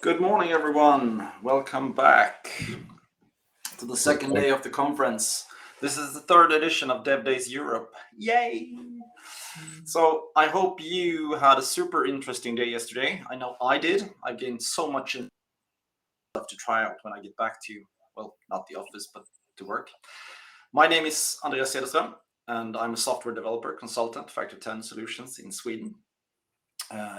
Good morning, everyone. Welcome back to the second day of the conference. This is the third edition of Dev Days Europe. Yay! So I hope you had a super interesting day yesterday. I know I did. I gained so much stuff to try out when I get back to, well, not the office, but to work. My name is Andreas Cederström, and I'm a software developer consultant, Factor 10 Solutions in Sweden.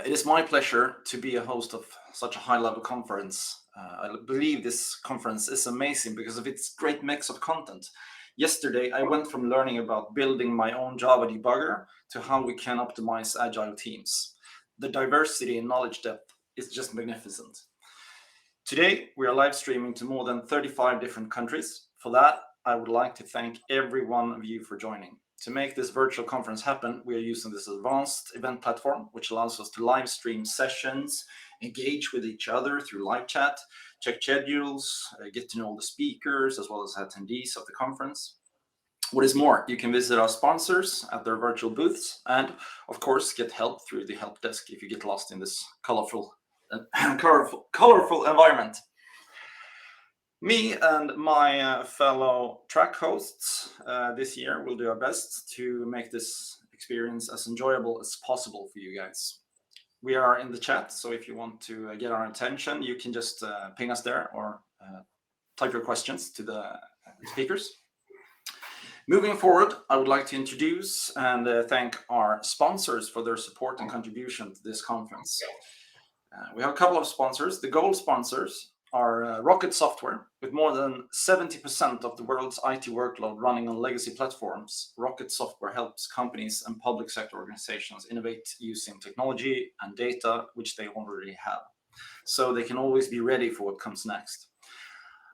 It is my pleasure to be a host of such a high-level conference. I believe this conference is amazing because of its great mix of content. Yesterday, I went from learning about building my own Java debugger to how we can optimize agile teams. The diversity and knowledge depth is just magnificent. Today, we are live streaming to more than 35 different countries. For that, I would like to thank every one of you for joining. To make this virtual conference happen, we are using this advanced event platform, which allows us to live stream sessions, engage with each other through live chat, check schedules, get to know the speakers as well as attendees of the conference. What is more, you can visit our sponsors at their virtual booths and, of course, get help through the help desk if you get lost in this colorful environment. Me and my fellow track hosts this year will do our best to make this experience as enjoyable as possible for you guys. We are in the chat, so if you want to get our attention, you can just ping us there or type your questions to the speakers. Moving forward, I would like to introduce and thank our sponsors for their support and contribution to this conference. We have a couple of sponsors. The gold sponsors are Rocket Software. With more than 70% of the world's IT workload running on legacy platforms, Rocket Software helps companies and public sector organizations innovate using technology and data which they already have, so they can always be ready for what comes next.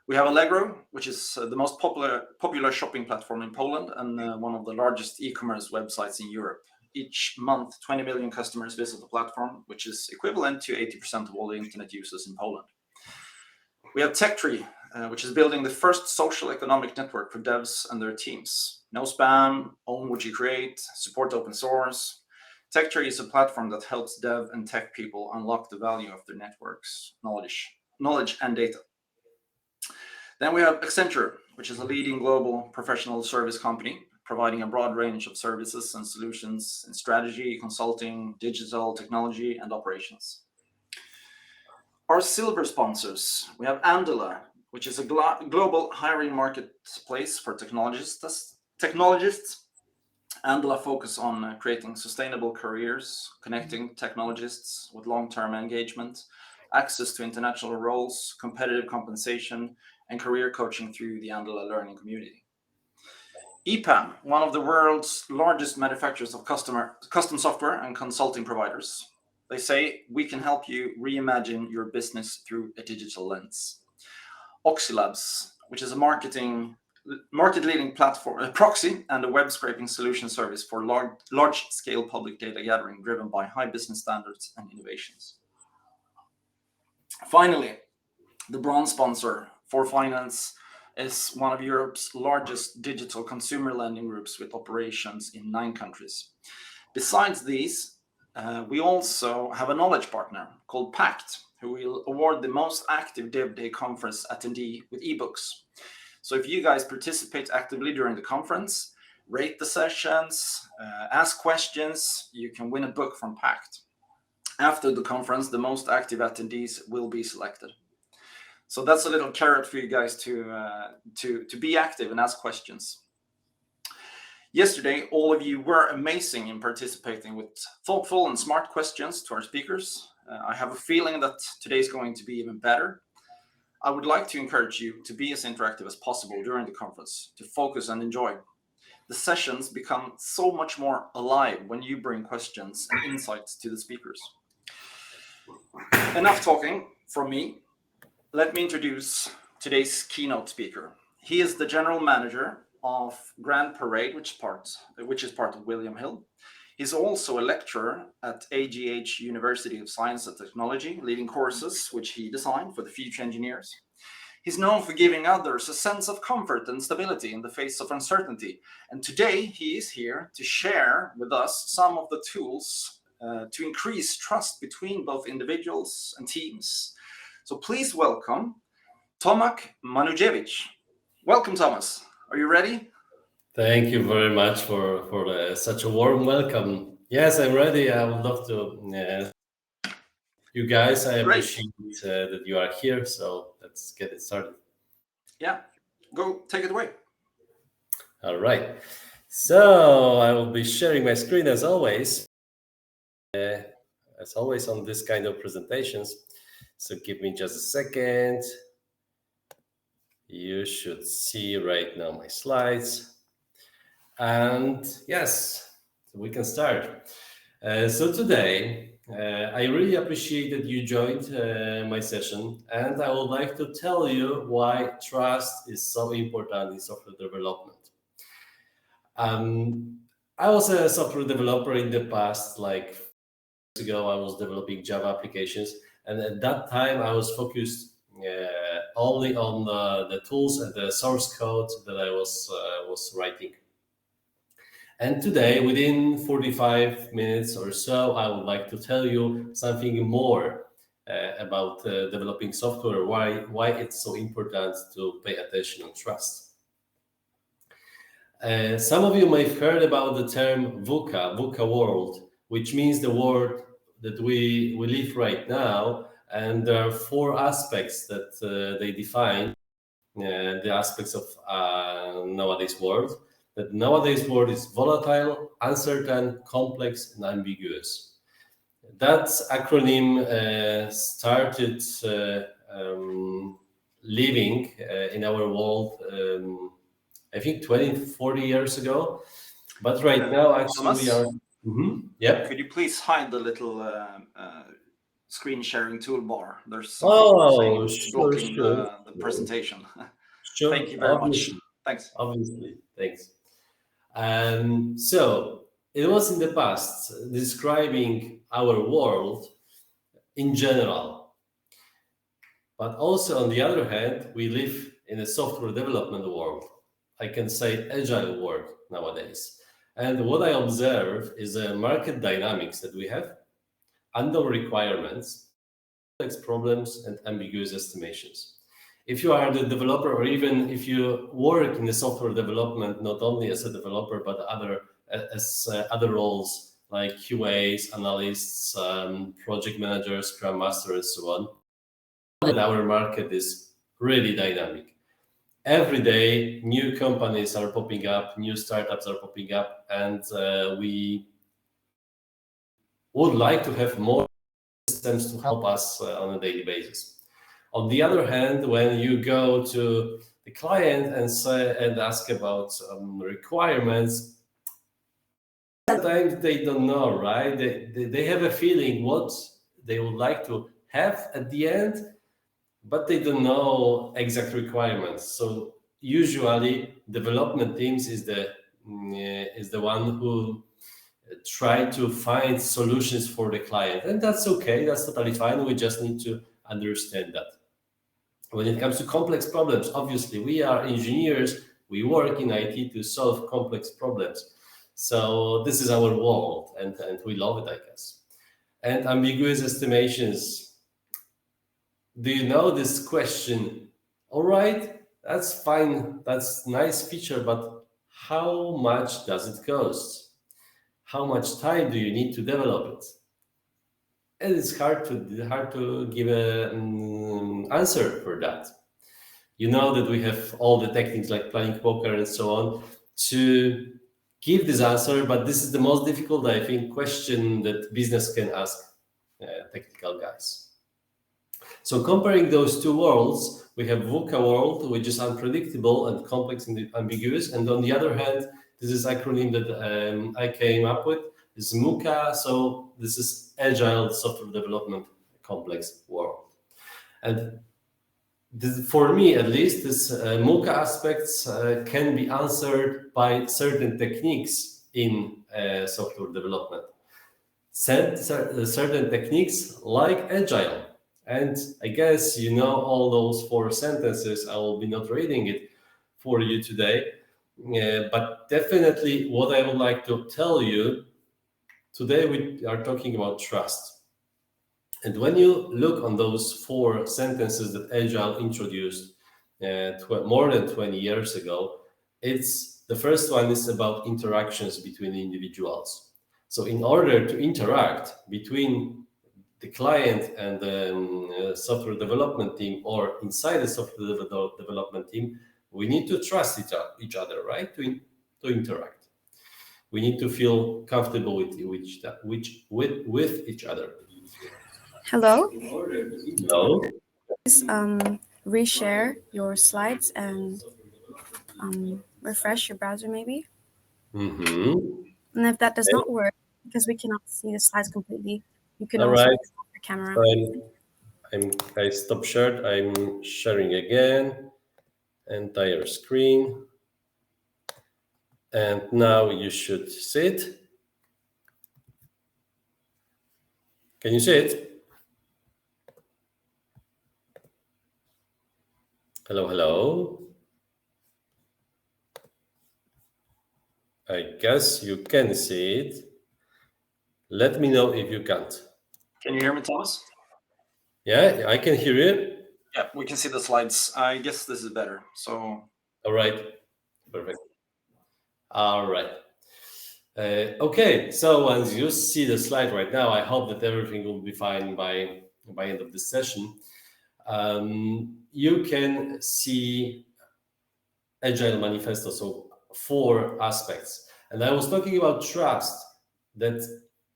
We have Allegro, which is the most popular shopping platform in Poland and one of the largest e-commerce websites in Europe. Each month, 20 million customers visit the platform, which is equivalent to 80% of all the internet users in Poland. We have TechTree, which is building the first social economic network for devs and their teams. No spam, own what you create, support open source. TechTree is a platform that helps dev and tech people unlock the value of their networks, knowledge and data. Then we have Accenture, which is a leading global professional service company, providing a broad range of services and solutions in strategy, consulting, digital technology, and operations. Our silver sponsors, we have Andela, which is a global hiring marketplace for technologists. Andela focus on creating sustainable careers, connecting technologists with long-term engagement, access to international roles, competitive compensation, and career coaching through the Andela learning community. EPAM, one of the world's largest manufacturers of custom software and consulting providers. They say, we can help you reimagine your business through a digital lens. Oxylabs, which is a market-leading platform, a proxy and a web scraping solution service for large-scale public data gathering driven by high business standards and innovations. Finally, the bronze sponsor, For Finance, is one of Europe's largest digital consumer lending groups with operations in 9 countries. Besides these, we also have a knowledge partner called Pact, who will award the most active Dev Day conference attendee with ebooks. So if you guys participate actively during the conference, rate the sessions, ask questions, you can win a book from Pact. After the conference, the most active attendees will be selected. So that's a little carrot for you guys to be active and ask questions. Yesterday, all of you were amazing in participating with thoughtful and smart questions to our speakers. I have a feeling that today is going to be even better. I would like to encourage you to be as interactive as possible during the conference, to focus and enjoy. The sessions become so much more alive when you bring questions and insights to the speakers. Enough talking from me. Let me introduce today's keynote speaker. He is the general manager of Grand Parade, which is part of William Hill. He's also a lecturer at AGH University of Science and Technology, leading courses which he designed for the future engineers. He's known for giving others a sense of comfort and stability in the face of uncertainty. And today he is here to share with us some of the tools to increase trust between both individuals and teams, So please welcome Tomasz Manugiewicz. Welcome, Thomas. Are you ready? Thank you very much for such a warm welcome. Yes, I'm ready. I would love to. You guys, I Great. appreciate that you are here. So let's get it started. Yeah, go take it away. All right. So I will be sharing my screen as always. On this kind of presentations. So give me just a second. You should see right now my slides. And yes, so we can start. So today, I really appreciate that you joined my session, and I would like to tell you why trust is so important in software development. I was a software developer in the past, like years ago, I was developing Java applications, and at that time, I was focused only on the tools and the source code that I was writing. And today, within 45 minutes or so, I would like to tell you something more about developing software, why it's so important to pay attention on trust. Some of you may have heard about the term VUCA world, which means the world that we live right now. And there are four aspects that they define the aspects of nowadays world. That nowadays world is volatile, uncertain, complex, and ambiguous. That acronym started living in our world, I think 20, 40 years ago. But right now, actually, Thomas, we are... Yep. Could you please hide the little screen sharing toolbar? There's something blocking the presentation. Sure. Thank you very much. Thanks. Obviously, thanks. So it was in the past describing our world in general. But also, on the other hand, we live in a software development world. I can say agile world nowadays. And what I observe is the market dynamics that we have, unknown requirements, complex problems, and ambiguous estimations. If you are the developer, or even if you work in the software development, not only as a developer, but other roles like QAs, analysts, project managers, Scrum Master, and so on, that our market is really dynamic. Every day, new companies are popping up, new startups are popping up, and we would like to have more systems to help us on a daily basis. On the other hand, when you go to the client and ask about requirements, sometimes they don't know, right? They have a feeling what they would like to have at the end, but they don't know exact requirements. So usually, development teams is the one who try to find solutions for the client, and that's okay. That's totally fine. We just need to understand that. When it comes to complex problems, obviously, we are engineers. We work in IT to solve complex problems. So this is our world, and we love it, I guess. And ambiguous estimations. Do you know this question? All right, that's fine. That's nice feature, but how much does it cost? How much time do you need to develop it? And it's hard to give an answer for that. You know that we have all the techniques like planning poker and so on to give this answer, but this is the most difficult, I think, question that business can ask technical guys. So comparing those two worlds, we have VUCA world, which is unpredictable and complex and ambiguous. And on the other hand, this is acronym that I came up with, is MUCA. So this is agile software development complex world. And this, for me, at least, this MUCA aspects can be answered by certain techniques in software development. Certain techniques like agile. And I guess you know all those four sentences. I will be not reading it for you today. But definitely what I would like to tell you, today we are talking about trust. And when you look on those 4 sentences that Agile introduced more than 20 years ago, the first one is about interactions between individuals. So in order to interact between the client and the software development team, or inside the software development team, we need to trust each other, right? To interact. We need to feel comfortable with each other. Hello. No. Please reshare your slides and refresh your browser maybe. And if that does not work, because we cannot see the slides completely, you can also turn off your camera. I stop shared. I'm sharing again. Entire screen. And now you should see it. Can you see it? Hello, hello. I guess you can see it. Let me know if you can't. Can you hear me, Thomas? Yeah, I can hear you. Yeah, we can see the slides. I guess this is better. So. All right. Perfect. All right. Okay. So once you see the slide right now, I hope that everything will be fine by end of this session. You can see Agile Manifesto, so 4 aspects. And I was talking about trust, that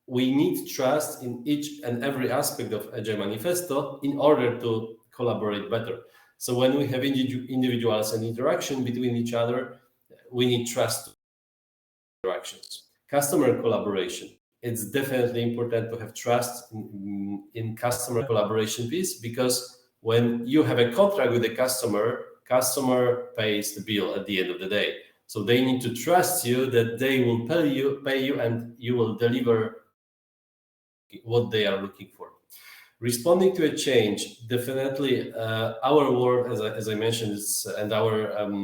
we need trust in each and every aspect of Agile Manifesto in order to collaborate better. So when we have individuals and interaction between each other, we need trust interactions. Customer collaboration. It's definitely important to have trust in customer collaboration piece, because when you have a contract with the customer pays the bill at the end of the day. So they need to trust you that they will pay you and you will deliver what they are looking for. Responding to a change, definitely our world, as I mentioned, and our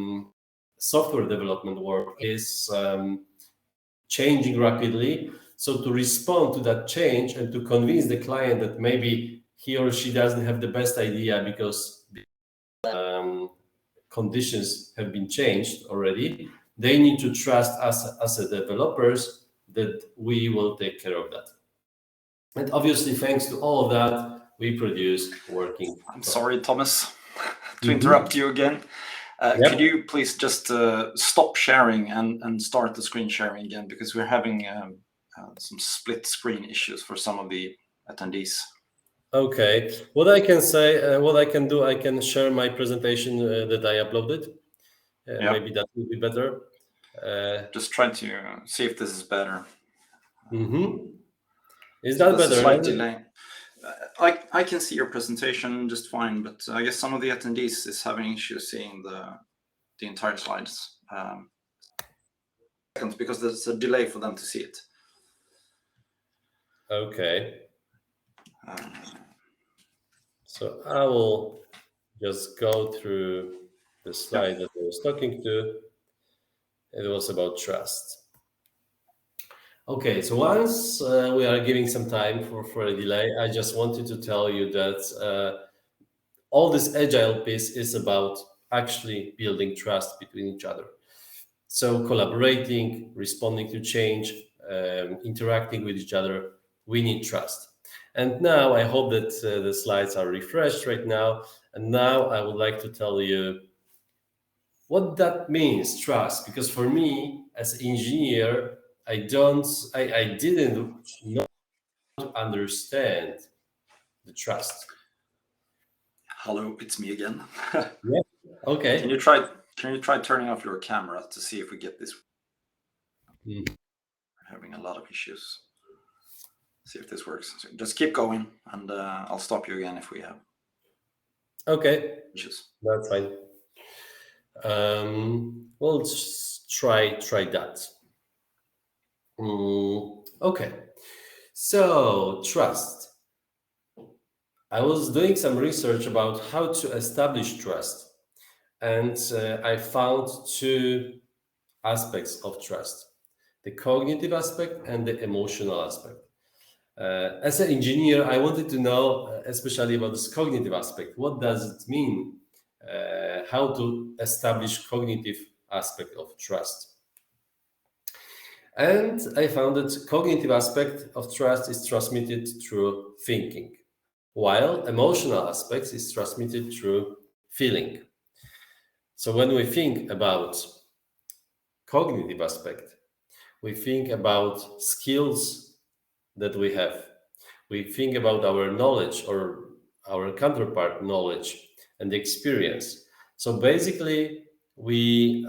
software development work is changing rapidly. So to respond to that change and to convince the client that maybe he or she doesn't have the best idea because conditions have been changed already, they need to trust us as a developers that we will take care of that. And obviously, thanks to all of that, we produce working. I'm sorry, Thomas, to interrupt you again. Could you please just stop sharing and start the screen sharing again, because we're having some split screen issues for some of the attendees. Okay, what I can say, what I can do, I can share my presentation that I uploaded. Maybe that will be better. Just try to see if this is better. Is that better? A slight delay. I can see your presentation just fine, but I guess some of the attendees is having issues seeing the entire slides. Because there's a delay for them to see it. Okay. So I will just go through the slide that I was talking to. It was about trust. Okay, so once we are giving some time for a delay, I just wanted to tell you that all this agile piece is about actually building trust between each other. So collaborating, responding to change, interacting with each other, we need trust. And now I hope that the slides are refreshed right now. And now I would like to tell you what that means, trust. Because for me, as an engineer, I didn't know how to understand the trust. Hello, it's me again. Yeah. Okay. Can you try turning off your camera to see if we get this? We're having a lot of issues. See if this works. So just keep going, and I'll stop you again if we have. Okay. Issues. That's fine. We'll just try that. Okay. So trust. I was doing some research about how to establish trust, and I found 2 aspects of trust: the cognitive aspect and the emotional aspect. As an engineer, I wanted to know, especially about this cognitive aspect. What does it mean? How to establish cognitive aspect of trust? And I found that cognitive aspect of trust is transmitted through thinking, while emotional aspects is transmitted through feeling. So when we think about cognitive aspect, we think about skills that we have. We think about our knowledge or our counterpart knowledge and experience. So basically, we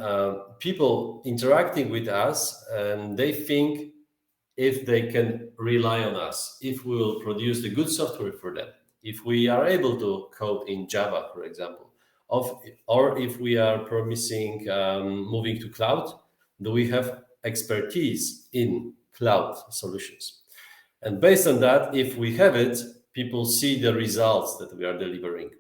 people interacting with us, they think if they can rely on us, if we will produce the good software for them, if we are able to code in Java, for example, or if we are promising moving to cloud, do we have expertise in cloud solutions? And based on that, if we have it, people see the results that we are delivering.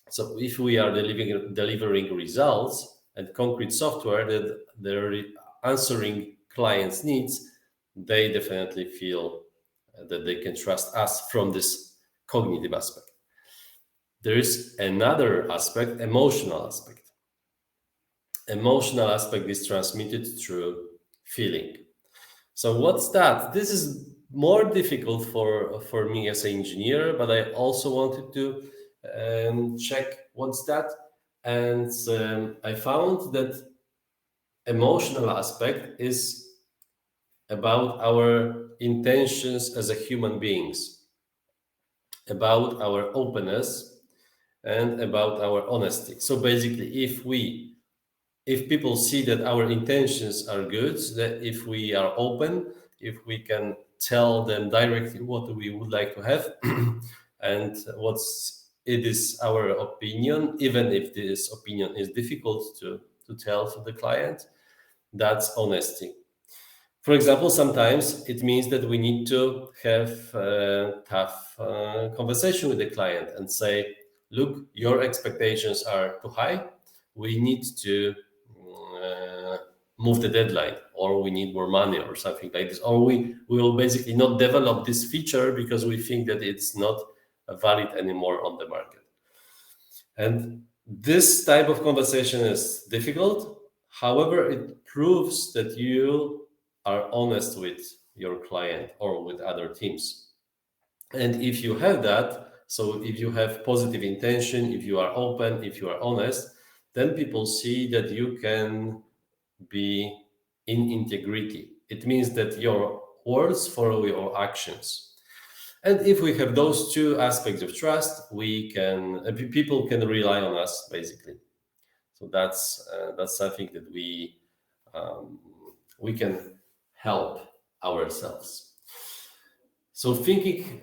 So if we are delivering results and concrete software that they're answering clients' needs, they definitely feel that they can trust us from this cognitive aspect. There is another aspect, emotional aspect. Emotional aspect is transmitted through feeling. So what's that? This is more difficult for me as an engineer, but I also wanted to check what's that. And I found that emotional aspect is about our intentions as a human beings, about our openness and about our honesty. So basically, if people see that our intentions are good, that if we are open, if we can tell them directly what we would like to have and it is our opinion, even if this opinion is difficult to tell to the client, that's honesty. For example, sometimes it means that we need to have a tough conversation with the client and say, look, your expectations are too high. We need to move the deadline, or we need more money or something like this, or we will basically not develop this feature because we think that it's not valid anymore on the market. And this type of conversation is difficult. However, it proves that you are honest with your client or with other teams. And if you have that, so if you have positive intention, if you are open, if you are honest, then people see that you can be in integrity. It means that your words follow your actions. And if we have those two aspects of trust, people can rely on us, basically. So that's something that we can help ourselves. So thinking,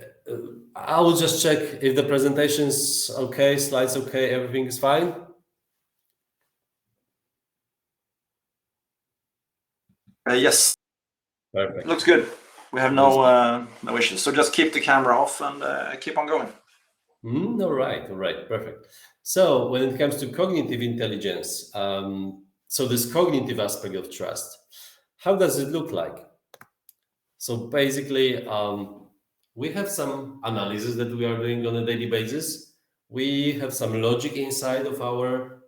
I will just check if the presentation's okay, slides okay, everything is fine. Yes. Perfect. Looks good. We have no issues. So just keep the camera off and keep on going. All right, perfect. So when it comes to cognitive intelligence, so this cognitive aspect of trust, how does it look like? So basically, we have some analysis that we are doing on a daily basis. We have some logic inside of our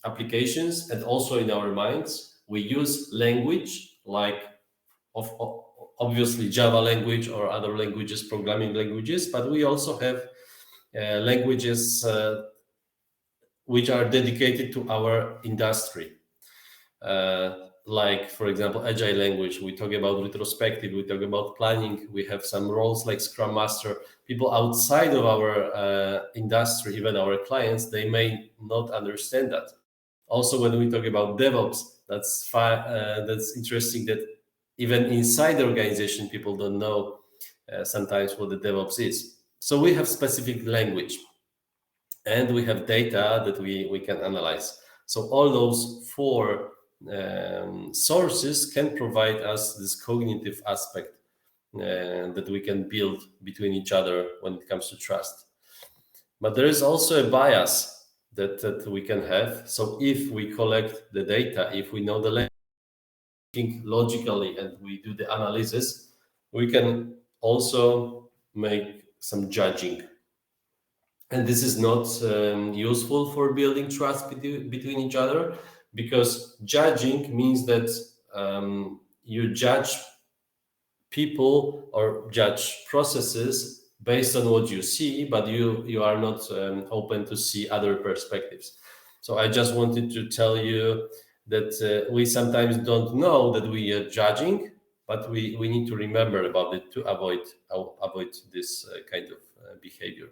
applications and also in our minds. We use language like obviously Java language or other languages, programming languages, but we also have languages which are dedicated to our industry. Like, for example, agile language, we talk about retrospective, we talk about planning, we have some roles like Scrum Master. People outside of our industry, even our clients, they may not understand that. Also, when we talk about DevOps, that's interesting that even inside the organization, people don't know sometimes what the DevOps is. So we have specific language and we have data that we can analyze. So all those four sources can provide us this cognitive aspect that we can build between each other when it comes to trust. But there is also a bias that we can have. So if we collect the data, if we know the language, think logically, and we do the analysis, we can also make some judging. And this is not useful for building trust between each other, because judging means that you judge people or judge processes based on what you see, but you are not open to see other perspectives. So I just wanted to tell you that we sometimes don't know that we are judging, but we need to remember about it to avoid this kind of behavior.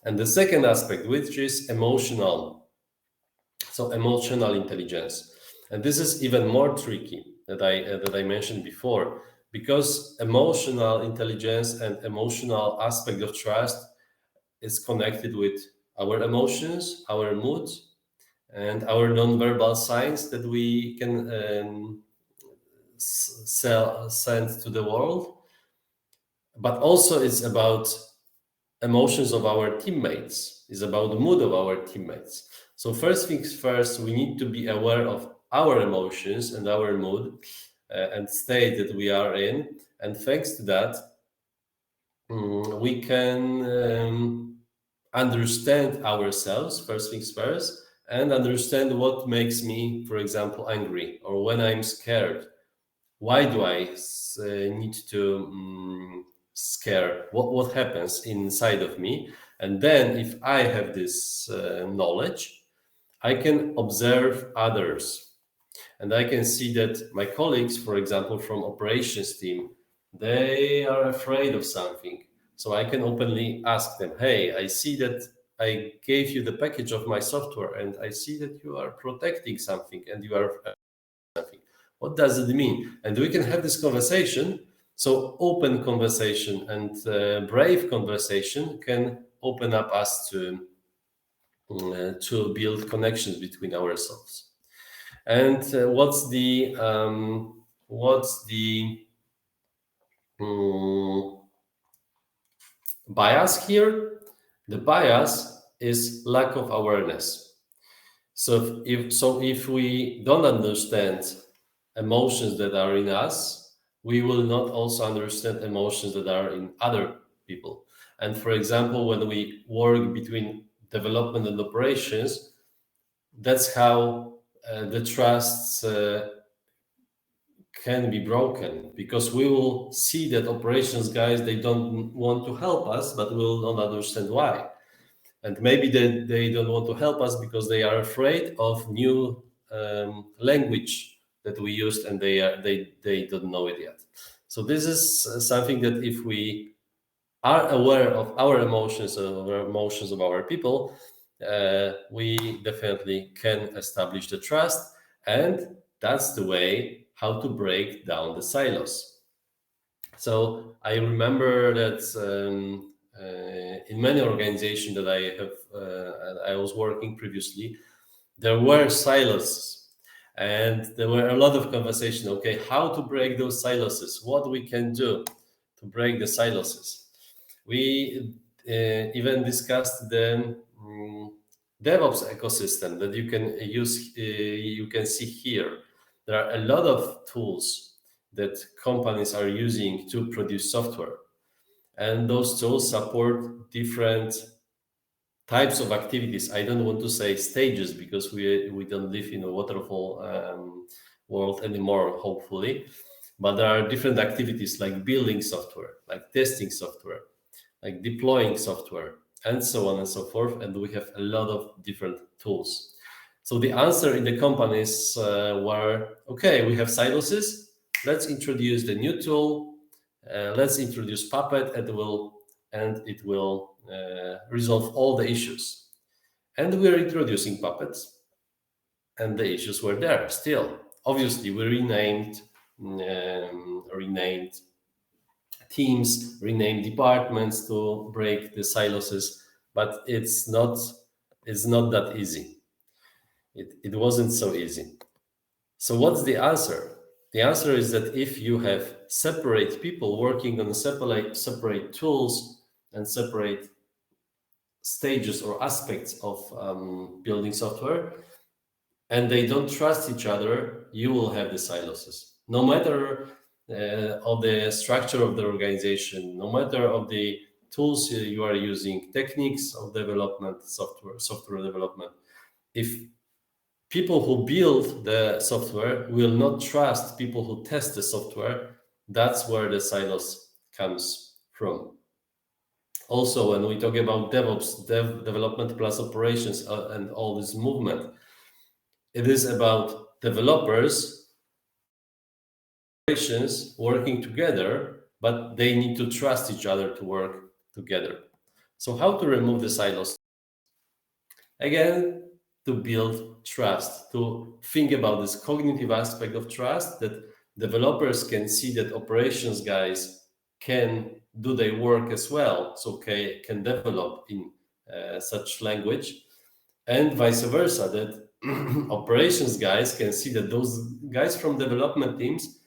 And the second aspect, which is emotional intelligence, and this is even more tricky that I mentioned before, because emotional intelligence and emotional aspect of trust is connected with our emotions, our mood, and our non-verbal signs that we can send to the world. But also it's about emotions of our teammates, is about the mood of our teammates. So first things first, we need to be aware of our emotions and our mood and state that we are in. And thanks to that, we can understand ourselves, first things first, and understand what makes me, for example, angry, or when I'm scared. Why do I need to scare? What happens inside of me? And then if I have this knowledge, I can observe others. And I can see that my colleagues, for example, from operations team, they are afraid of something. So I can openly ask them, hey, I see that I gave you the package of my software and I see that you are protecting something and you are something. What does it mean? And we can have this conversation. So open conversation and brave conversation can open up us to build connections between ourselves. And what's the bias here? The bias is lack of awareness. So if we don't understand emotions that are in us, we will not also understand emotions that are in other people. And for example, when we work between development and operations, that's how the trusts can be broken, because we will see that operations guys, they don't want to help us, but we will not understand why. And maybe they don't want to help us because they are afraid of new language that we used, and they don't know it yet. So this is something that if we are aware of our emotions or emotions of our people, we definitely can establish the trust, and that's the way how to break down the silos. So I remember that in many organizations that I was working previously, there were silos, and there were a lot of conversation. Okay, how to break those silos? What we can do to break the silos? We even discussed the DevOps ecosystem that you can use. You can see here. There are a lot of tools that companies are using to produce software, and those tools support different types of activities. I don't want to say stages, because we don't live in a waterfall world anymore, hopefully. But there are different activities like building software, like testing software, like deploying software, and so on and so forth. And we have a lot of different tools. So the answer in the companies were, okay, we have silos. Let's introduce the new tool. Let's introduce Puppet, and it will resolve all the issues. And we're introducing Puppets, and the issues were there still. Obviously, we renamed teams, renamed departments to break the silos, but it's not that easy. It wasn't so easy. So what's the answer? The answer is that if you have separate people working on separate tools and separate stages or aspects of building software, and they don't trust each other, you will have the silos. No matter of the structure of the organization, no matter of the tools you are using, techniques of development, software development. If people who build the software will not trust people who test the software, that's where the silos comes from. Also, when we talk about DevOps, development plus operations, and all this movement, it is about developers, operations working together, but they need to trust each other to work together. So how to remove the silos? Again, to build trust, to think about this cognitive aspect of trust, that developers can see that operations guys can do their work as well, so can develop in such language, and vice versa, that operations guys can see that those guys from development teams,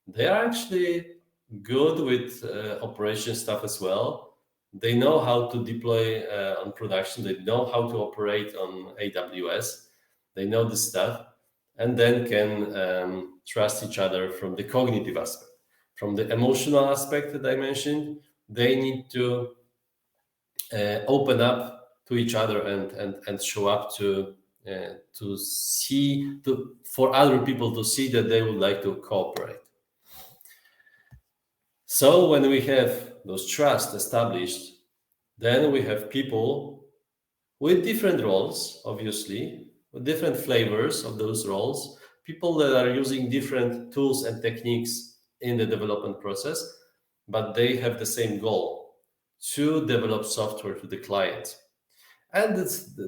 they are actually good with operation stuff as well. They know how to deploy on production. They know how to operate on AWS. They know this stuff, and then can trust each other from the cognitive aspect. From the emotional aspect that I mentioned, they need to open up to each other and show up to see, for other people to see that they would like to cooperate. So when we have those trust established, then we have people with different roles, obviously, with different flavors of those roles, people that are using different tools and techniques in the development process, but they have the same goal, to develop software to the client. And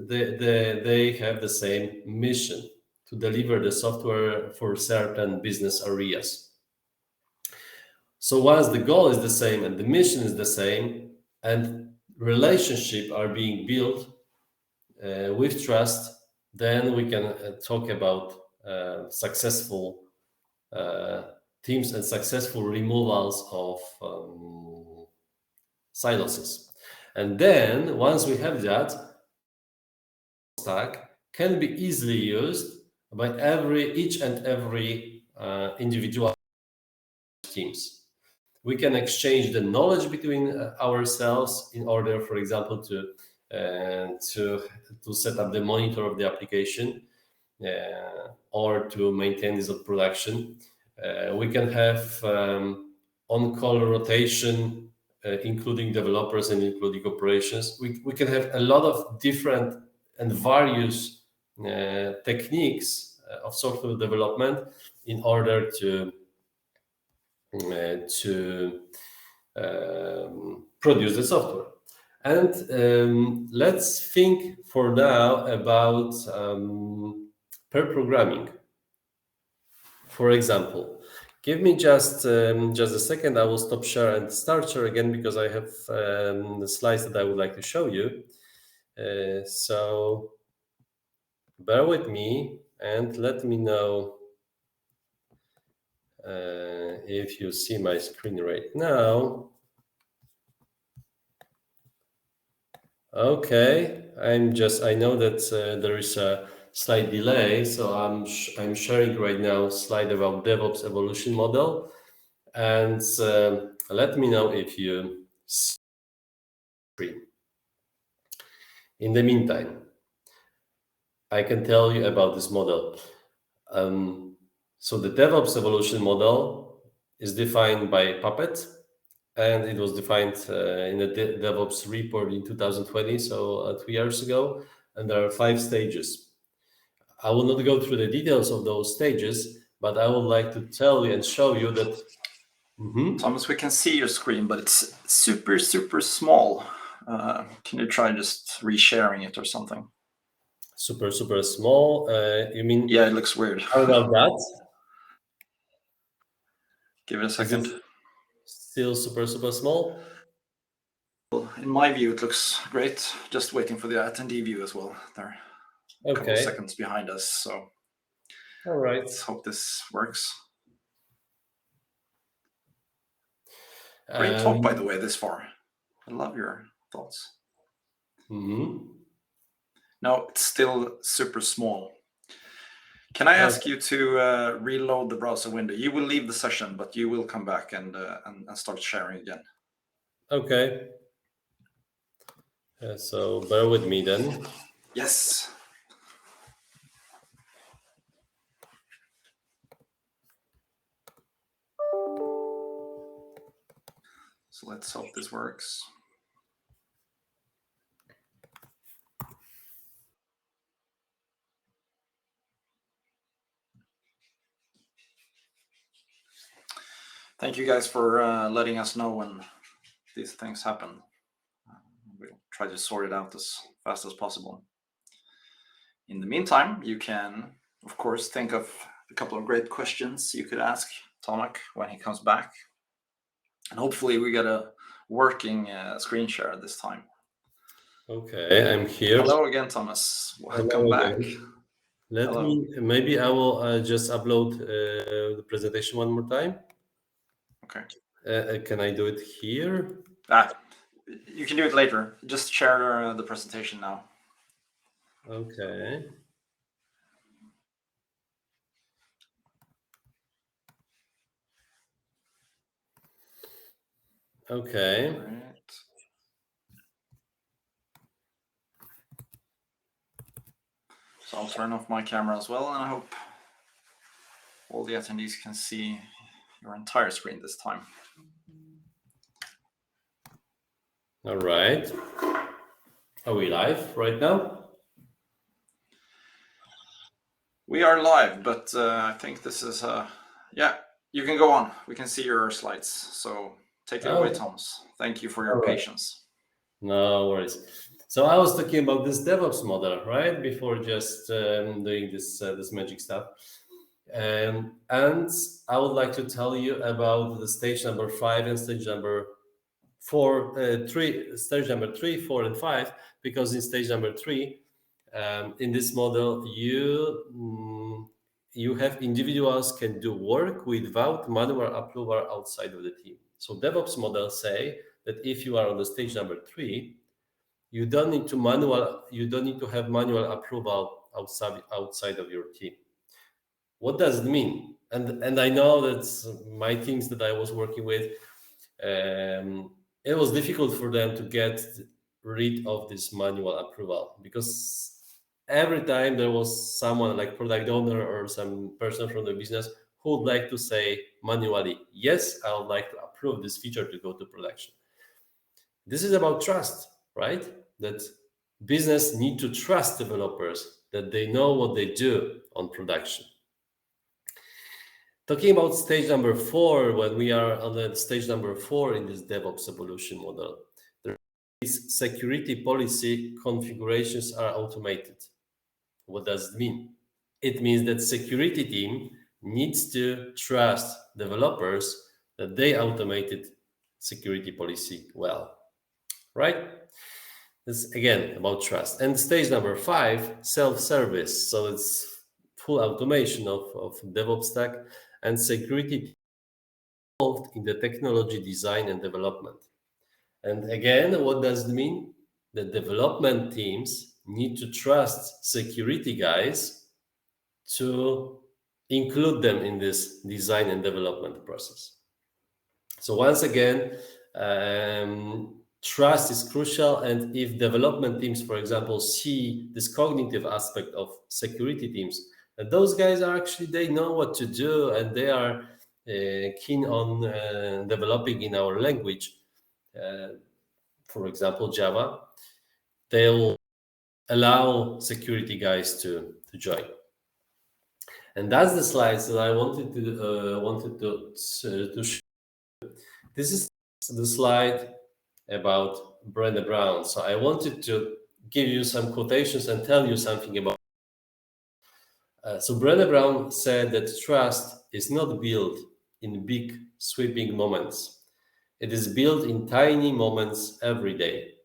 they have the same mission, to deliver the software for certain business areas. So once the goal is the same and the mission is the same and relationship are being built with trust, then we can talk about successful teams and successful removals of silos. And then once we have that, stack can be easily used by each and every individual teams. We can exchange the knowledge between ourselves in order, for example, to set up the monitor of the application or to maintain this on production. We can have on-call rotation, including developers and including operations. We can have a lot of different and various techniques of software development in order to produce the software. And let's think for now about pair programming. For example, give me just a second. I will stop share and start share again because I have the slides that I would like to show you. So bear with me and let me know if you see my screen right now. Okay, I know that there is a slight delay, so I'm sharing right now a slide about DevOps evolution model, and let me know if you see the screen. In the meantime, I can tell you about this model. So the DevOps evolution model is defined by Puppet, and it was defined in the DevOps report in 2020, so 2 years ago, and there are 5 stages. I will not go through the details of those stages, but I would like to tell you and show you that... Thomas, we can see your screen, but it's super, super small. Can you try just resharing it or something? Super, super small? You mean... Yeah, it looks weird. How about that? Give it a second. Still super, super small? Well, in my view, it looks great. Just waiting for the attendee view as well. They're a couple of seconds behind us, so all right. Let's hope this works. Great talk, by the way, this far. I love your thoughts. No, it's still super small. Can I ask you to reload the browser window? You will leave the session, but you will come back and start sharing again. Okay. So bear with me then. Yes. So let's hope this works. Thank you guys for letting us know when these things happen. We'll try to sort it out as fast as possible. In the meantime, you can, of course, think of a couple of great questions you could ask Tomasz when he comes back. And hopefully we get a working screen share this time. Okay, I'm here. Hello again, Tomasz. Welcome back. Maybe I will just upload the presentation one more time. Okay. Can I do it here? You can do it later. Just share the presentation now. Okay. Okay. Right. So I'll turn off my camera as well, and I hope all the attendees can see your entire screen this time. All right. Are we live right now? We are live, but I think this is yeah, you can go on. We can see your slides. So take it away, Thomas. Thank you for your patience. No worries. So I was talking about this DevOps model, right? Before just doing this magic stuff. And I would like to tell you about the stage number 5 and stage number 3, stage number 3, 4, and 5, because in stage number 3, in this model, you have individuals can do work without manual approval outside of the team. So DevOps models say that if you are on the stage number 3, you don't need to have manual approval outside of your team. What does it mean? And I know that my teams that I was working with, it was difficult for them to get rid of this manual approval, because every time there was someone like product owner or some person from the business who would like to say manually, yes, I would like to approve this feature to go to production. This is about trust, right? That business need to trust developers, that they know what they do on production. Talking about stage number 4, when we are on the stage number 4 in this DevOps evolution model, these security policy configurations are automated. What does it mean? It means that security team needs to trust developers that they automated security policy well, right? This again about trust. And stage number 5, self-service. So it's full automation of DevOps stack and security involved in the technology design and development. And again, what does it mean? The development teams need to trust security guys to include them in this design and development process. So once again, trust is crucial. And if development teams, for example, see this cognitive aspect of security teams, that those guys are actually, they know what to do and they are keen on developing in our language, for example, Java, they'll allow security guys to join. And that's the slides that I wanted to show. This is the slide about Brené Brown. So I wanted to give you some quotations and tell you something about. So Brené Brown said that trust is not built in big sweeping moments. It is built in tiny moments every day.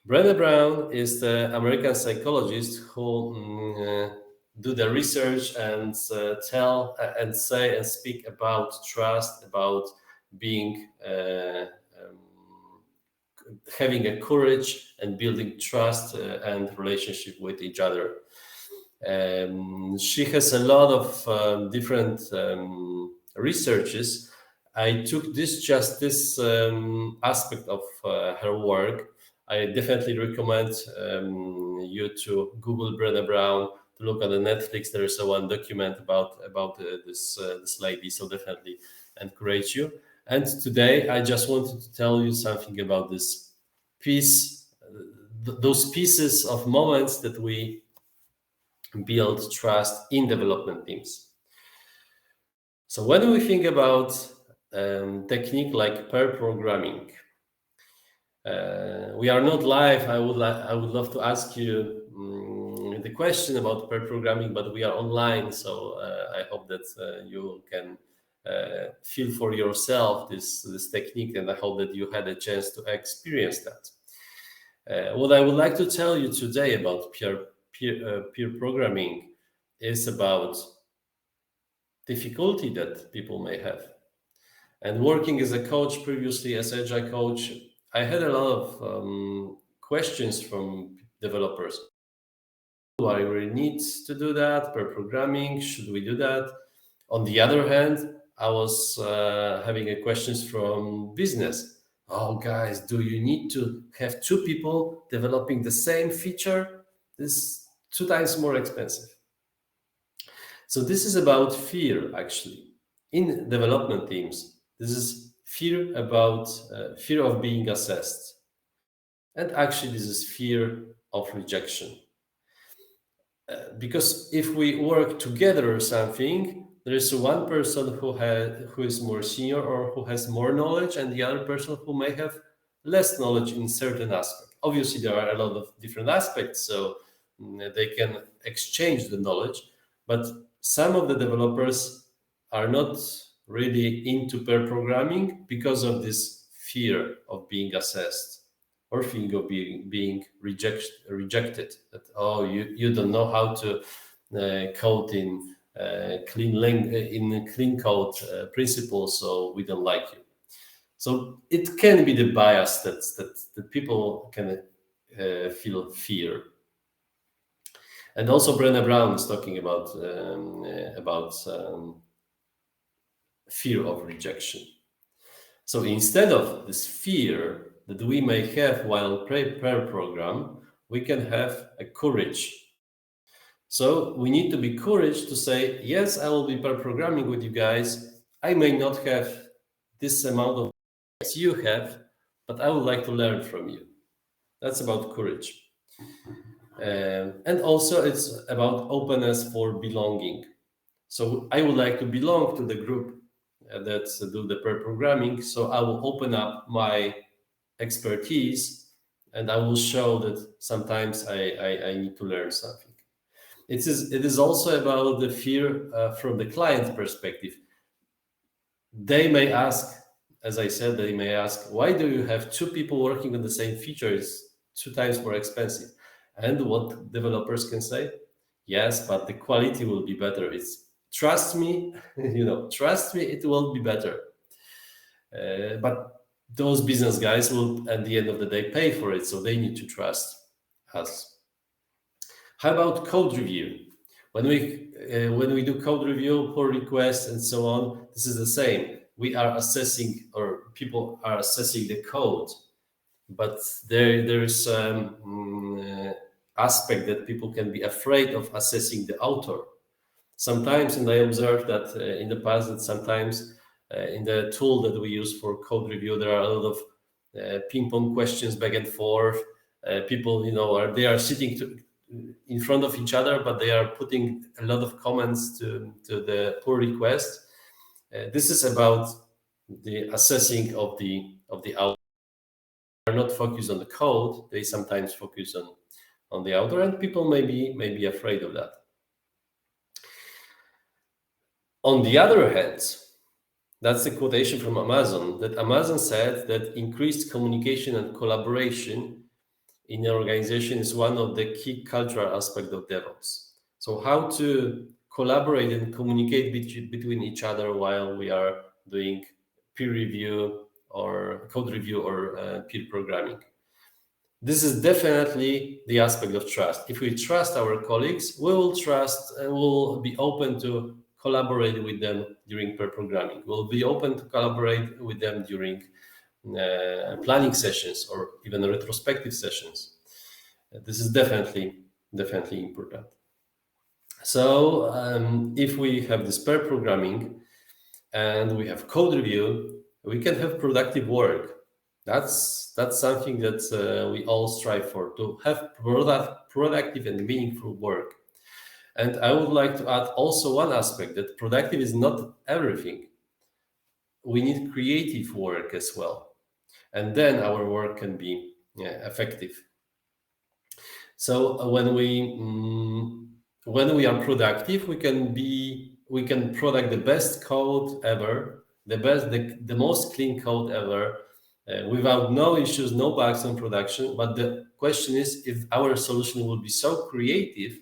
Brené Brown is the American psychologist who do the research and tell and say and speak about trust, about being having a courage and building trust and relationship with each other. She has a lot of different researches. I took this aspect of her work. I definitely recommend you to Google Brené Brown, to look at the Netflix. There is one document about this lady, so definitely encourage you. And today I just wanted to tell you something about this piece, those pieces of moments that we build trust in development teams. So when we think about technique like pair programming, we are not live. I would love to ask you the question about pair programming, but we are online, so I hope that you can feel for yourself this technique, and I hope that you had a chance to experience that. What I would like to tell you today about peer programming is about difficulty that people may have. And working as a coach previously, as agile coach, I had a lot of questions from developers. Do I really need to do that? Pair programming, should we do that? On the other hand, I was having questions from business. Oh, guys, do you need to have two people developing the same feature? This is 2 times more expensive. So this is about fear, actually. In development teams, this is fear about fear of being assessed. And actually, this is fear of rejection. Because if we work together or something, there is one person who is more senior or who has more knowledge, and the other person who may have less knowledge in certain aspect. Obviously, there are a lot of different aspects, so they can exchange the knowledge. But some of the developers are not really into pair programming because of this fear of being assessed or fear of being rejected. That, oh, you don't know how to code in clean code principles, so we don't like you. So it can be the bias that people can feel fear. And also Brené Brown is talking about fear of rejection. So instead of this fear that we may have while pair program, we can have a courage. So we need to be courage to say, yes, I will be pair programming with you guys. I may not have this amount of as you have, but I would like to learn from you. That's about courage. And also it's about openness for belonging. So I would like to belong to the group that do the pair programming. So I will open up my expertise and I will show that sometimes I need to learn something. It is also about the fear from the client perspective. They may ask, as I said, they may ask, why do you have 2 people working on the same feature? It's 2 times more expensive. And what developers can say, yes, but the quality will be better. It's trust me, trust me, it will be better. But those business guys will, at the end of the day, pay for it, so they need to trust us. How about code review? When we do code review, pull requests, and so on, this is the same. We are assessing, or people are assessing the code, but there is aspect that people can be afraid of assessing the author. Sometimes, and I observed that in the past, that sometimes in the tool that we use for code review, there are a lot of ping-pong questions back and forth. People, they are sitting in front of each other, but they are putting a lot of comments to the pull request. This is about the assessing of the author. They are not focused on the code; they sometimes focus on the author, and people may be afraid of that. On the other hand, that's a quotation from Amazon, that Amazon said that increased communication and collaboration in the organization is one of the key cultural aspects of DevOps. So how to collaborate and communicate between each other while we are doing peer review or code review or peer programming. This is definitely the aspect of trust. If we trust our colleagues, we will trust and we'll be open to collaborate with them during pair programming. We'll be open to collaborate with them during planning sessions or even retrospective sessions. This is definitely important. So if we have this pair programming and we have code review, we can have productive work. That's something that we all strive for, to have productive and meaningful work. And I would like to add also one aspect, that productive is not everything. We need creative work as well. And then our work can be effective. So when we are productive, we can product the best code ever, the most clean code ever, without no issues, no bugs in production. But the question is if our solution will be so creative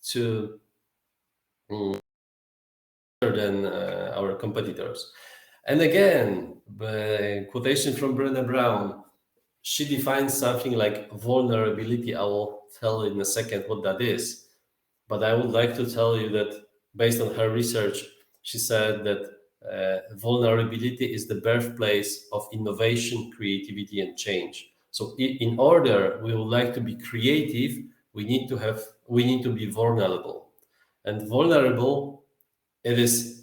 to than our competitors. And again, the quotation from Brené Brown, she defines something like vulnerability. I will tell in a second what that is. But I would like to tell you that based on her research, she said that vulnerability is the birthplace of innovation, creativity, and change. So in order we would like to be creative, we need to be vulnerable. And vulnerable, it is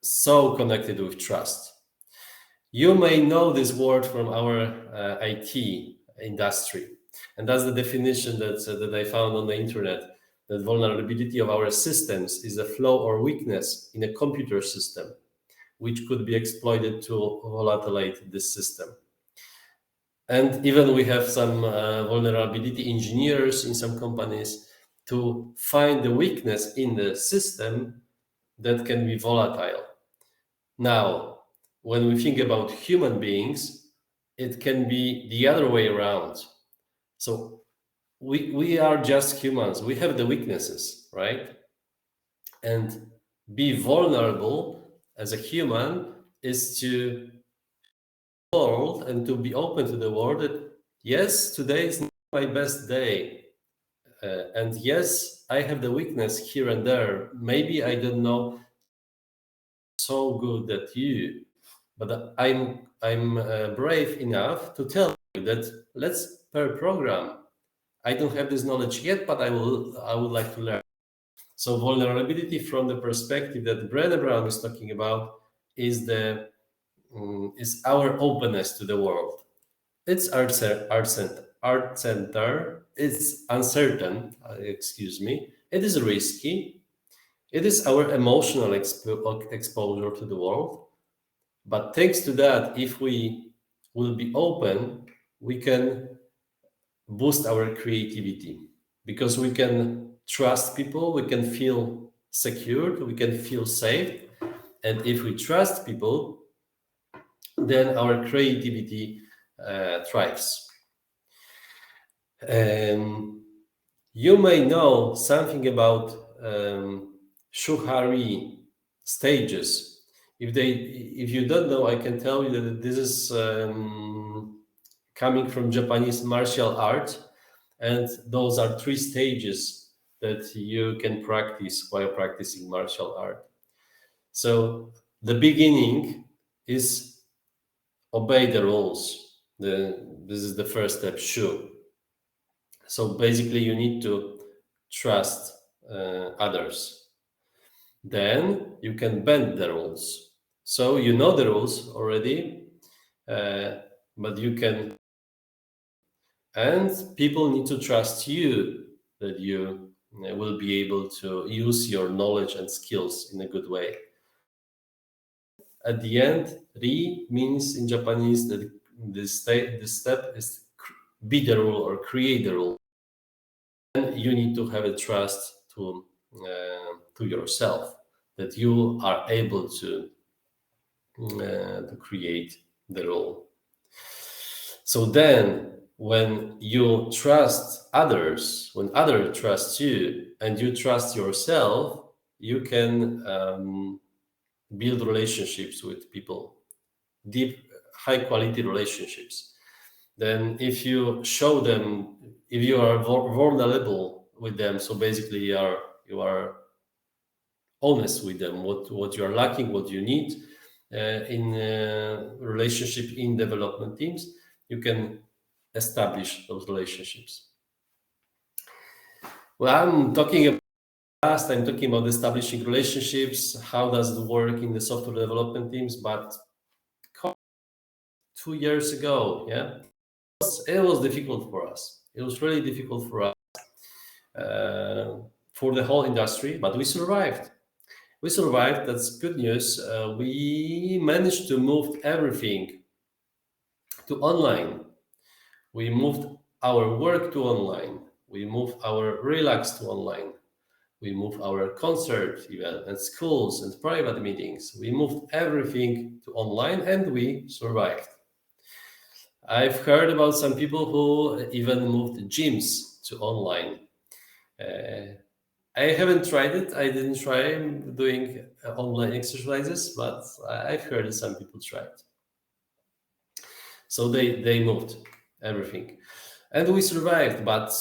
so connected with trust. You may know this word from our IT industry, and that's the definition that I found on the internet, that vulnerability of our systems is a flaw or weakness in a computer system, which could be exploited to volatilate this system. And even we have some vulnerability engineers in some companies to find the weakness in the system that can be volatile. Now, when we think about human beings, it can be the other way around. So we are just humans. We have the weaknesses, right? And be vulnerable as a human is to the world and to be open to the world that, yes, today is not my best day. And yes, I have the weakness here and there. Maybe I don't know so good that you, but I'm brave enough to tell you that let's pair program. I don't have this knowledge yet, but I would like to learn. So vulnerability from the perspective that Brené Brown is talking about is our openness to the world. It's art center. It's uncertain. It is risky. It is our emotional exposure to the world. But thanks to that, if we will be open, we can boost our creativity, because we can trust people, we can feel secure, we can feel safe. And if we trust people, then our creativity thrives. You may know something about Shuhari stages. If you don't know, I can tell you that this is coming from Japanese martial art, and those are 3 stages that you can practice while practicing martial art. So the beginning is obey the rules. This is the first step, shu. So basically you need to trust others. Then you can bend the rules. So you know the rules already, but you can, and people need to trust you that you will be able to use your knowledge and skills in a good way. At the end, ri means in Japanese that this step is be the rule or create the rule. And you need to have a trust to yourself that you are able to create the rule. So then, when you trust others, when others trust you, and you trust yourself, you can build relationships with people, deep, high-quality relationships. then if you show them, if you are vulnerable with them, so basically you are honest with them, what you are lacking, what you need in relationship in development teams, you can establish those relationships. Well, I'm talking about establishing relationships. How does it work in the software development teams? But 2 years ago, it was difficult for us. It was really difficult for us, for the whole industry, but we survived. We survived. That's good news. We managed to move everything to online. We moved our work to online. We moved our relax to online. We moved our concert event and schools and private meetings. We moved everything to online and we survived. I've heard about some people who even moved gyms to online. I haven't tried it. I didn't try doing online exercises, but I've heard that some people tried. So they moved everything. And we survived, but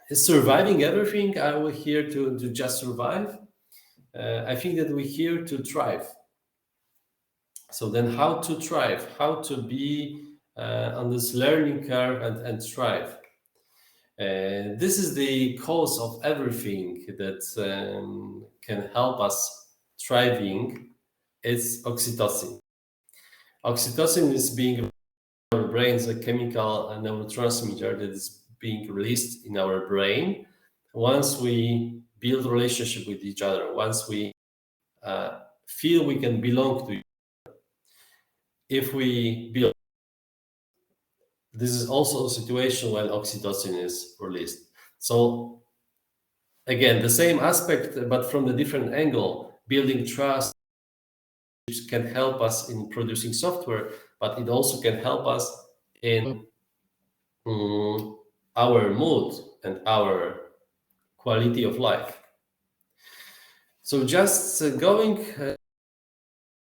is surviving everything? Are we here to just survive? I think that we're here to thrive. So then how to thrive? How to be on this learning curve and thrive? This is the cause of everything that can help us thriving. It's oxytocin. Oxytocin is being in our brains a chemical, a neurotransmitter that is being released in our brain once we build a relationship with each other, once we feel we can belong to each other. If we build, this is also a situation when oxytocin is released. So again, the same aspect, but from a different angle, building trust can help us in producing software, but it also can help us in our mood and our quality of life. So just going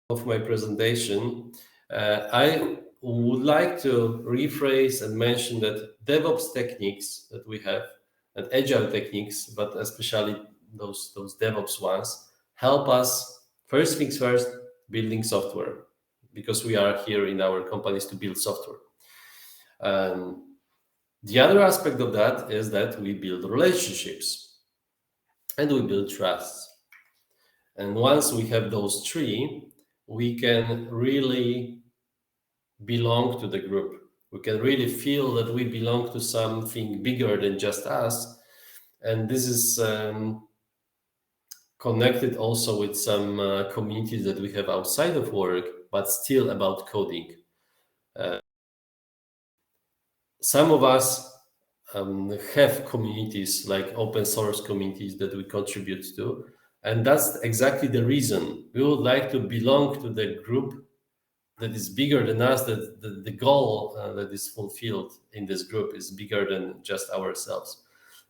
of my presentation, I would like to rephrase and mention that DevOps techniques that we have and agile techniques, but especially those DevOps ones, help us, first things first, building software, because we are here in our companies to build software. The other aspect of that is that we build relationships and we build trust. And once we have those three, we can really belong to the group. We can really feel that we belong to something bigger than just us. And this is connected also with some communities that we have outside of work, but still about coding. Some of us have communities like open source communities that we contribute to. And that's exactly the reason. We would like to belong to the group that is bigger than us, that the goal that is fulfilled in this group is bigger than just ourselves.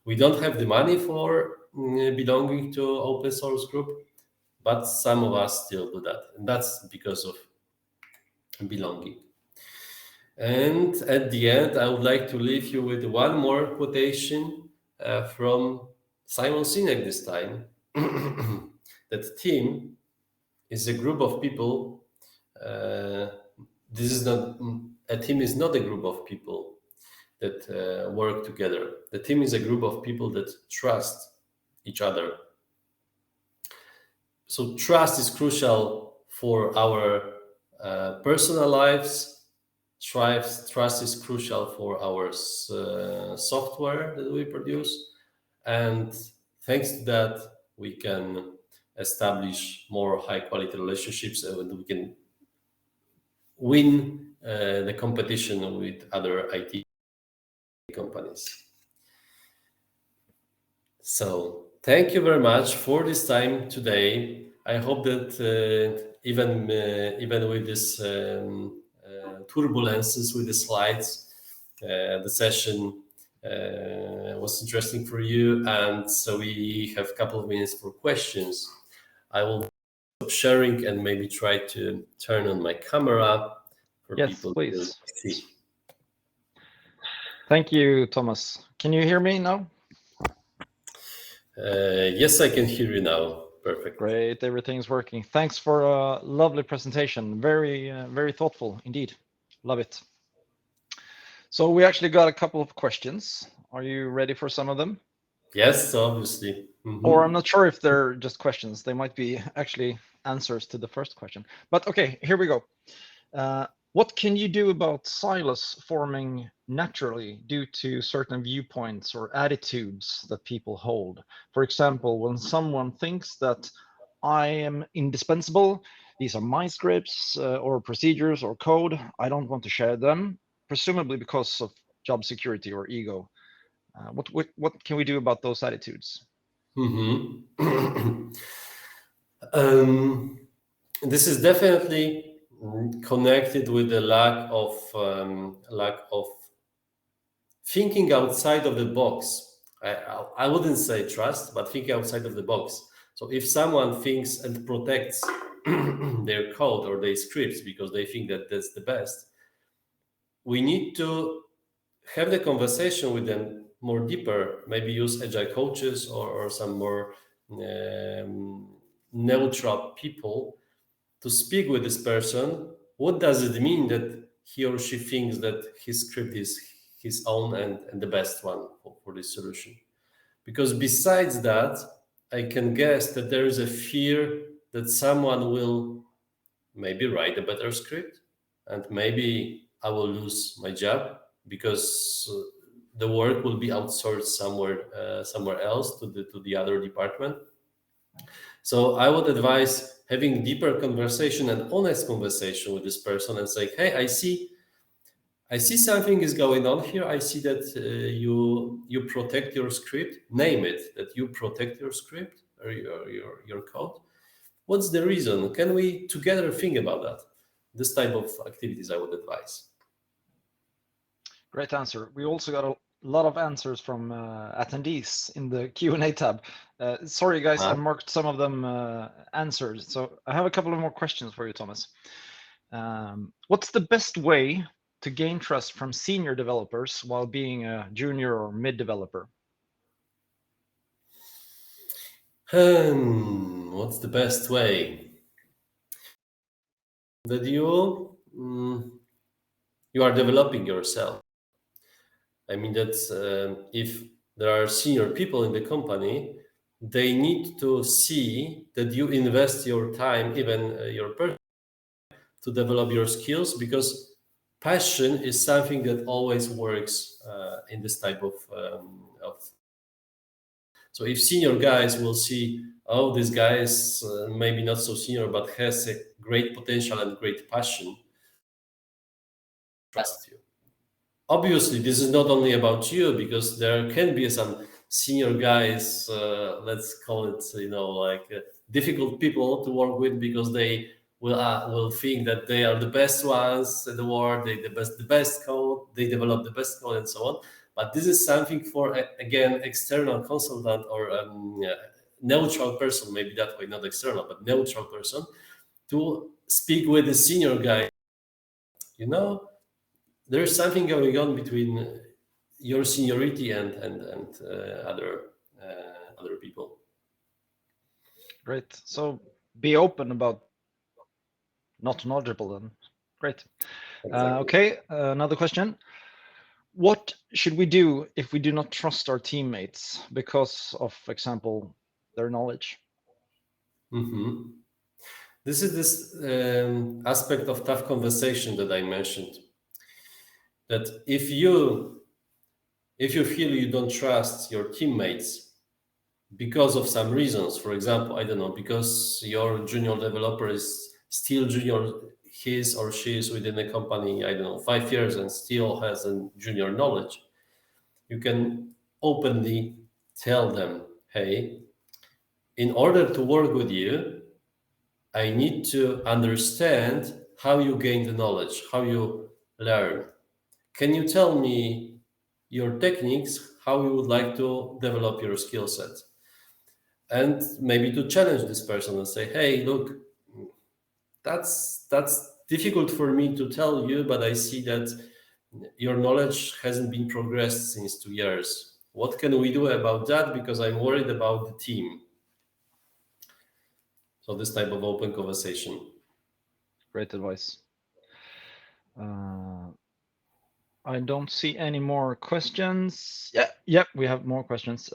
We don't have the money for belonging to open source group, but some of us still do that. And that's because of belonging. And at the end, I would like to leave you with one more quotation from Simon Sinek this time. That team is a group of people. This is not a team. Is not a group of people that work together. The team is a group of people that trust each other. So trust is crucial for our personal lives. Trust is crucial for our software that we produce, and thanks to that, we can establish more high-quality relationships, and we can win the competition with other IT companies. So thank you very much for this time today. I hope that even with this turbulences with the slides, the session was interesting for you, and so we have a couple of minutes for questions. I will stop sharing and maybe try to turn on my camera for people to see. Thank you, Thomas. Can you hear me now? Yes, I can hear you now. Perfect. Great, everything's working. Thanks for a lovely presentation. Very, very thoughtful indeed. Love it. So we actually got a couple of questions. Are you ready for some of them? Yes, obviously. Or I'm not sure if they're just questions. They might be actually answers to the first question. But okay, here we go. What can you do about silos forming naturally due to certain viewpoints or attitudes that people hold? For example, when someone thinks that I am indispensable, these are my scripts or procedures or code, I don't want to share them, presumably because of job security or ego. What can we do about those attitudes? This is definitely connected with the lack of thinking outside of the box. I wouldn't say trust, but thinking outside of the box. So if someone thinks and protects their code or their scripts because they think that that's the best, we need to have the conversation with them more deeper, maybe use agile coaches or some more neutral people to speak with this person. What does it mean that he or she thinks that his script is his own and the best one for this solution? Because besides that, I can guess that there is a fear that someone will maybe write a better script and maybe I will lose my job because the work will be outsourced somewhere else to the other department. So I would advise having deeper conversation and honest conversation with this person and say, hey, I see something is going on here. I see that you protect your script. Name it, that you protect your script or your code. What's the reason? Can we together think about that? This type of activities I would advise. Great answer. We also got a lot of answers from attendees in the Q&A tab. Sorry, guys, I marked some of them answers. So I have a couple of more questions for you, Thomas. What's the best way to gain trust from senior developers while being a junior or mid developer? What's the best way? That you are developing yourself. I mean that if there are senior people in the company, they need to see that you invest your time, even your person, to develop your skills, because passion is something that always works in this type of. So if senior guys will see, oh, this guy is maybe not so senior, but has a great potential and great passion, trust you. Obviously, this is not only about you, because there can be some senior guys, let's call it, difficult people to work with, because they will think that they are the best ones in the world, they the best code, they develop the best code, and so on. But this is something for, again, external consultant or neutral person, maybe that way, not external, but neutral person, to speak with the senior guy. There's something going on between your seniority and other people. Great. So be open about not knowledgeable then. Great. Exactly. Okay, another question. What should we do if we do not trust our teammates because of, for example, their knowledge? Mm-hmm. This is this aspect of tough conversation that I mentioned. That if you feel you don't trust your teammates because of some reasons, for example, I don't know, because your junior developer is still junior, his or she is within the company, I don't know, 5 years and still has a junior knowledge, you can openly tell them, hey, in order to work with you, I need to understand how you gain the knowledge, how you learn. Can you tell me your techniques, how you would like to develop your skill set? And maybe to challenge this person and say, hey, look, that's difficult for me to tell you, but I see that your knowledge hasn't been progressed since 2 years. What can we do about that? Because I'm worried about the team. So this type of open conversation. Great advice. I don't see any more questions. Yeah, we have more questions.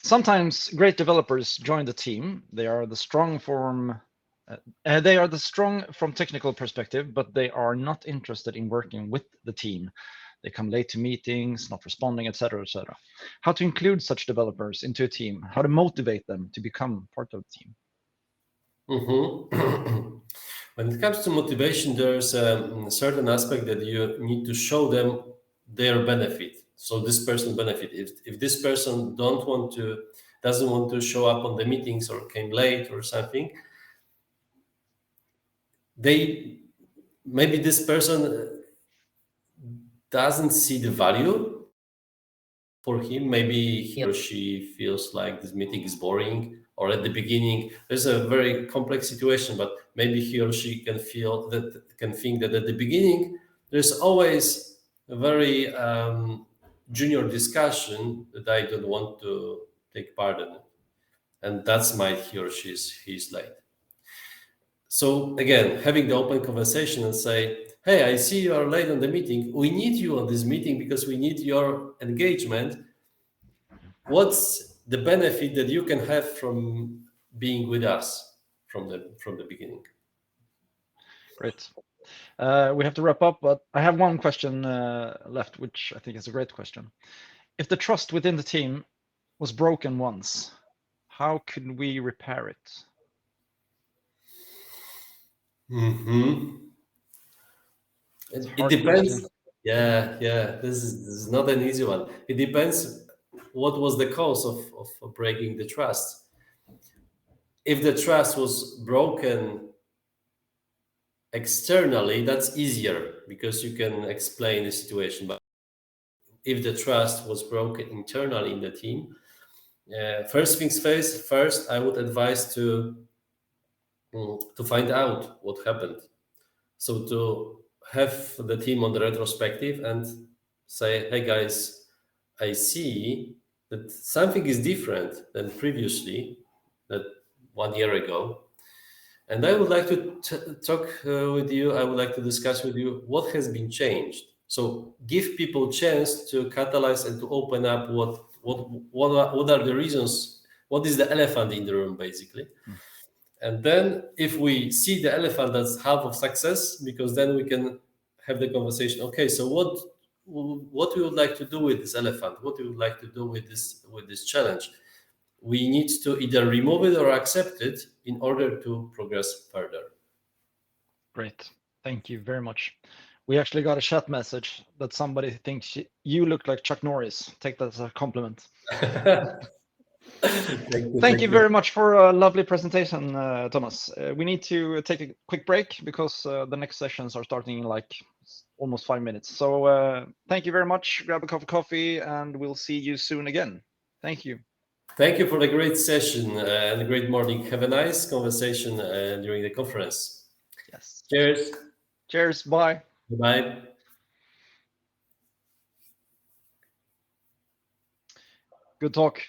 Sometimes great developers join the team. They are the strong from technical perspective, but they are not interested in working with the team. They come late to meetings, not responding, etc., etc. How to include such developers into a team? How to motivate them to become part of the team? When it comes to motivation, there's a certain aspect that you need to show them their benefit. So this person benefit. If this person doesn't want to show up on the meetings or came late or something, maybe this person doesn't see the value for him. Maybe he or she feels like this meeting is boring, or at the beginning there's a very complex situation, but maybe he or she can think that at the beginning there's always a very junior discussion that I don't want to take part in, and that's my he or he's late. So again, having the open conversation and say, hey, I see you are late on the meeting. We need you on this meeting because we need your engagement. What's the benefit that you can have from being with us from the beginning? Great. We have to wrap up, but I have one question left, which I think is a great question. If the trust within the team was broken once, how could we repair it? It depends. Yeah. This is not an easy one. It depends what was the cause of breaking the trust. If the trust was broken externally, that's easier because you can explain the situation. But if the trust was broken internally in the team, first things first, I would advise to find out what happened. So to have the team on the retrospective and say, hey guys, I see that something is different than previously, that 1 year ago. And I would like to talk with you. I would like to discuss with you what has been changed. So give people chance to catalyze and to open up what are the reasons, what is the elephant in the room, basically. And then if we see the elephant, that's half of success, because then we can have the conversation. Okay, so what we would like to do with this elephant? What we would like to do with this challenge? We need to either remove it or accept it in order to progress further. Great. Thank you very much. We actually got a chat message that somebody thinks you look like Chuck Norris. Take that as a compliment. Thank you very much for a lovely presentation, Thomas. We need to take a quick break because the next sessions are starting in like almost 5 minutes. So thank you very much. Grab a cup of coffee and we'll see you soon again. Thank you. Thank you for the great session and a great morning. Have a nice conversation during the conference. Yes. Cheers. Cheers. Bye. Bye. Good talk.